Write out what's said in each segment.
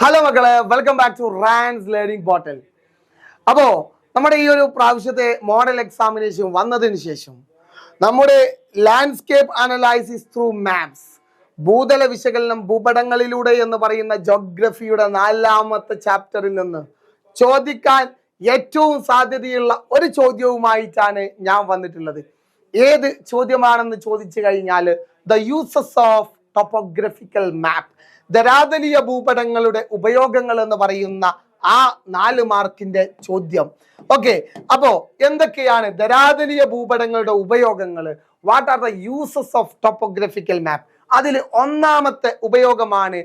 Hello മക്കളെ, welcome back to Rans learning portal. അപ്പോൾ നമ്മുടെ ഈ ഒരു പ്രാവശ്യത്തെ മോഡൽ എക്സാമിനേഷൻ വന്നതിന് ശേഷം നമ്മുടെ ലാൻഡ്സ്കേപ്പ് അനലൈസിസ് ത്രൂ മാപ്സ്, ഭൂതല വിശകലനം ഭൂപടങ്ങളിലൂടെ എന്ന് പറയുന്ന ജോഗ്രഫിയുടെ 4ാമത്തെ ചാപ്റ്ററിൽ നിന്ന് ചോദിക്കാൻ ഏറ്റവും സാധ്യതയുള്ള ഒരു ചോദ്യവുമായിട്ടാണ് ഞാൻ വന്നിട്ടുള്ളത്. ഏത് ചോദ്യമാണെന്ന് ചോദിച്ചു കഴിഞ്ഞാൽ ദ യൂസസ് ഓഫ് ടോപ്പോഗ്രഫിക്കൽ മാപ്പ്, ധരാതലീയ ഭൂപടങ്ങളുടെ ഉപയോഗങ്ങൾ എന്ന് പറയുന്ന ആ 4 മാർക്കിന്റെ ചോദ്യം. ഓക്കെ, അപ്പോ എന്തൊക്കെയാണ് ധരാതലീയ ഭൂപടങ്ങളുടെ ഉപയോഗങ്ങൾ? What are the uses of topographical map? അതിൽ 1ാമത്തെ ഉപയോഗമാണ്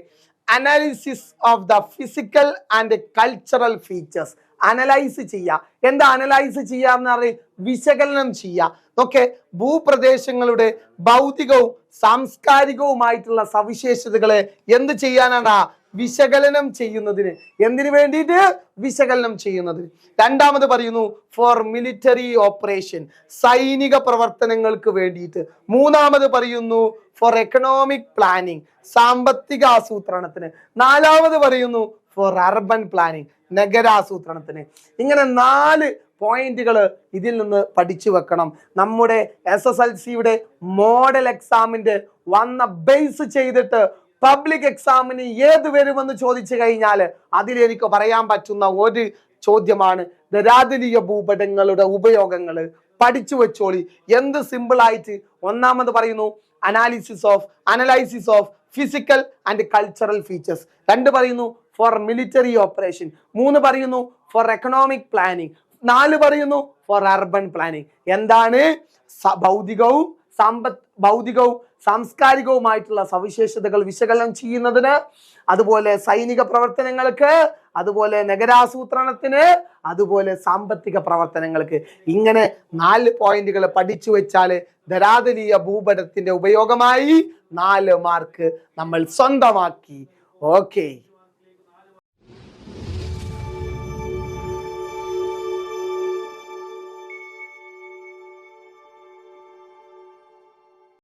analysis of the physical and cultural features. Analyse ചെയ്യുക. എന്താ അനലൈസ് ചെയ്യുക എന്ന് പറഞ്ഞാൽ വിശകലനം ചെയ്യുക. ഓക്കെ, ഭൂപ്രദേശങ്ങളുടെ ഭൗതികവും സാംസ്കാരികവുമായിട്ടുള്ള സവിശേഷതകളെ എന്ത് ചെയ്യാനാണ്? വിശകലനം ചെയ്യുന്നതിന്. എന്തിനു വേണ്ടിയിട്ട്? വിശകലനം ചെയ്യുന്നതിന്. 2ാമത് പറയുന്നു ഫോർ മിലിറ്ററി ഓപ്പറേഷൻ, സൈനിക പ്രവർത്തനങ്ങൾക്ക് വേണ്ടിയിട്ട്. 3ാമത് പറയുന്നു ഫോർ എക്കണോമിക് പ്ലാനിങ്, സാമ്പത്തിക ആസൂത്രണത്തിന്. 4ാമത് പറയുന്നു ഫോർ അർബൻ പ്ലാനിങ്, നഗരാസൂത്രണത്തിന്. ഇങ്ങനെ 4 പോയിന്റുകൾ ഇതിൽ നിന്ന് പഠിച്ചു വെക്കണം. നമ്മുടെ SSLCയുടെ മോഡൽ എക്സാമിന്റെ വന്ന ബേസ് ചെയ്തിട്ട് പബ്ലിക് എക്സാമിന് ഏത് വരുമെന്ന് ചോദിച്ചു കഴിഞ്ഞാൽ അതിൽ എനിക്ക് പറയാൻ പറ്റുന്ന ഒരു ചോദ്യമാണ് ധരാതലീയ ഭൂപടങ്ങളുടെ ഉപയോഗങ്ങൾ. പഠിച്ചു വെച്ചോളി. എന്ത് സിമ്പിൾ ആയിട്ട്. 1ാമത് പറയുന്നു analysis of physical and cultural features. 2 പറയുന്നു ഫോർ മിലിറ്ററി ഓപ്പറേഷൻ. 3 പറയുന്നു ഫോർ എക്കണോമിക് പ്ലാനിങ്. 4 പറയുന്നു ഫോർ അർബൻ പ്ലാനിങ്. എന്താണ്? ഭൗതികവും സാംസ്കാരികവുമായിട്ടുള്ള സവിശേഷതകൾ വിശകലനം ചെയ്യുന്നതിന്, അതുപോലെ സൈനിക പ്രവർത്തനങ്ങൾക്ക്, അതുപോലെ നഗരാസൂത്രണത്തിന്, അതുപോലെ സാമ്പത്തിക പ്രവർത്തനങ്ങൾക്ക്. ഇങ്ങനെ 4 പോയിന്റുകൾ പഠിച്ചു വെച്ചാൽ ധരാതലീയ ഭൂപടത്തിന്റെ ഉപയോഗമായി 4 മാർക്ക് നമ്മൾ സ്വന്തമാക്കി. ഓക്കെ.